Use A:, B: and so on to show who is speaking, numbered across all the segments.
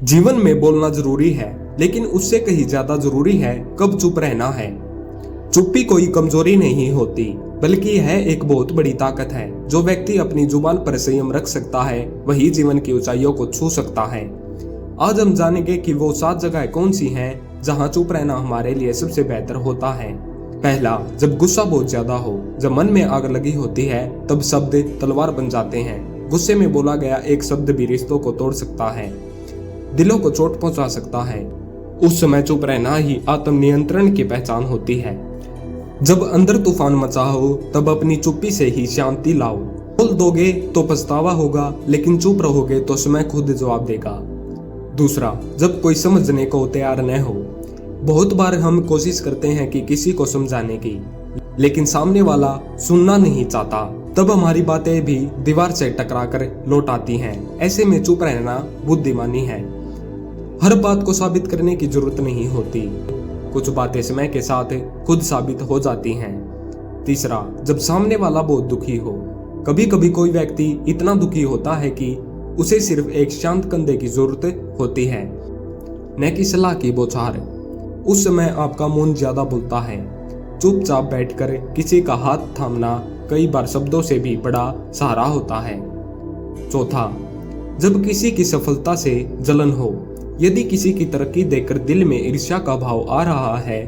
A: जीवन में बोलना जरूरी है, लेकिन उससे कहीं ज्यादा जरूरी है कब चुप रहना है। चुप्पी कोई कमजोरी नहीं होती, बल्कि यह एक बहुत बड़ी ताकत है। जो व्यक्ति अपनी जुबान पर संयम रख सकता है, वही जीवन की ऊंचाइयों को छू सकता है। आज हम जानेंगे कि वो 7 जगहें कौन सी हैं जहां चुप रहना हमारे लिए सबसे बेहतर होता है। पहला, जब गुस्सा बहुत ज्यादा हो। जब मन में आग लगी होती है, तब शब्द तलवार बन जाते हैं। गुस्से में बोला गया एक शब्द भी रिश्तों को तोड़ सकता है, दिलों को चोट पहुंचा सकता है। उस समय चुप रहना ही आत्मनियंत्रण की पहचान होती है। जब अंदर तूफान मचा हो, तब अपनी चुप्पी से ही शांति लाओ। बोल दोगे तो पछतावा होगा, लेकिन चुप रहोगे तो समय खुद जवाब देगा। दूसरा, जब कोई समझने को तैयार न हो। बहुत बार हम कोशिश करते हैं कि किसी को समझाने की, लेकिन सामने वाला सुनना नहीं चाहता। तब हमारी बातें भी दीवार से टकराकर लौट आती हैं। ऐसे में चुप रहना बुद्धिमानी है। हर बात को साबित करने की जरूरत नहीं होती। कुछ बातें समय के साथ खुद साबित हो जाती हैं। तीसरा, जब सामने वाला बहुत दुखी हो। कभी कभी कोई व्यक्ति इतना दुखी होता है कि उसे सिर्फ एक शांत कंधे की जरूरत होती है, न कि सलाह की बौछार। उस समय आपका मौन ज्यादा बोलता है। चुपचाप बैठकर किसी का हाथ थामना कई बार शब्दों से भी बड़ा सहारा होता है। चौथा, जब किसी की सफलता से जलन हो। यदि किसी की तरक्की देखकर दिल में ईर्ष्या का भाव आ रहा है,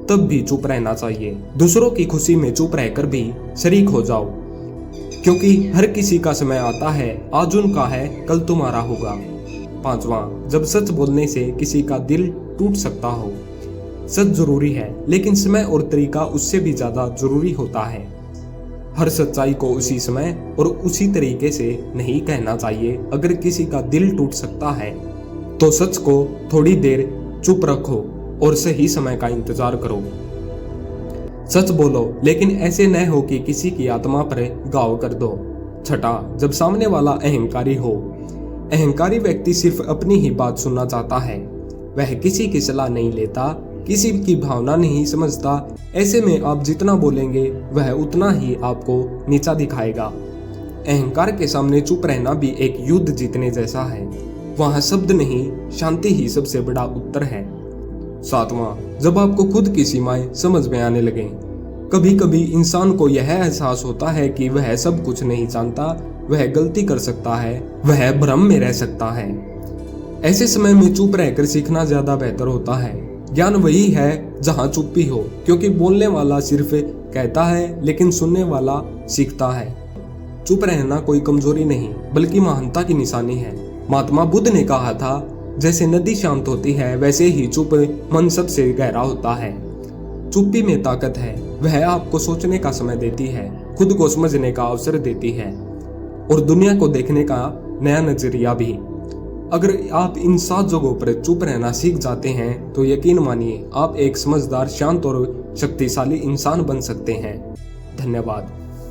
A: तब भी चुप रहना चाहिए। दूसरों की खुशी में चुप रहकर भी शरीक हो जाओ, क्योंकि हर किसी का समय आता है। आज उनका है, कल तुम्हारा होगा। पांचवा, जब सच बोलने से किसी का दिल टूट सकता हो। सच जरूरी है, लेकिन समय और तरीका उससे भी ज्यादा जरूरी होता है। हर सच्चाई को उसी समय और उसी तरीके से नहीं कहना चाहिए। अगर किसी का दिल टूट सकता है, तो सच को थोड़ी देर चुप रखो और सही समय का इंतजार करो। सच बोलो, लेकिन ऐसे न हो कि किसी की आत्मा पर घाव कर दो। छठा, जब सामने वाला अहंकारी हो। अहंकारी व्यक्ति सिर्फ अपनी ही बात सुनना चाहता है। वह किसी की सलाह नहीं लेता, किसी की भावना नहीं समझता। ऐसे में आप जितना बोलेंगे, वह उतना ही आपको नीचा दिखाएगा। अहंकार के सामने चुप रहना भी एक युद्ध जीतने जैसा है। वहां शब्द नहीं, शांति ही सबसे बड़ा उत्तर है। सातवां, जब आपको खुद की सीमाएं समझ में आने लगे। कभी कभी इंसान को यह एहसास होता है कि वह सब कुछ नहीं जानता, वह गलती कर सकता है, वह भ्रम में रह सकता है। ऐसे समय में चुप रहकर सीखना ज्यादा बेहतर होता है। ज्ञान वही है जहां चुप्पी हो, क्योंकि बोलने वाला सिर्फ कहता है, लेकिन सुनने वाला सीखता है। चुप रहना कोई कमजोरी नहीं, बल्कि महानता की निशानी है। महात्मा बुद्ध ने कहा था, जैसे नदी शांत होती है, वैसे ही चुप मन सबसे गहरा होता है। चुप्पी में ताकत है। वह आपको सोचने का समय देती है, खुद को समझने का अवसर देती है और दुनिया को देखने का नया नजरिया भी। अगर आप इन 7 जगहों पर चुप रहना सीख जाते हैं, तो यकीन मानिए आप एक समझदार, शांत और शक्तिशाली इंसान बन सकते हैं। धन्यवाद।